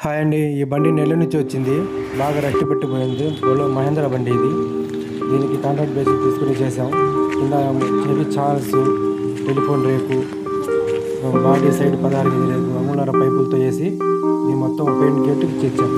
Hi అండి, ఈ బండి నెల్లూరు నుంచి వచ్చింది. బాగా రెస్ట్ పెట్టిపోయింది. మహేంద్ర బండి ఇది. దీనికి కాంట్రాక్ట్ బేసిస్ తీసుకుని చేసాం. కింద హెవీ చార్స్, టెలిఫోన్ రేకు, బాడీ సైడ్ 16 రేకు, అమూలర పైపులతో వేసి ఇది మొత్తం పెయింట్ గేట్ ఇచ్చాం.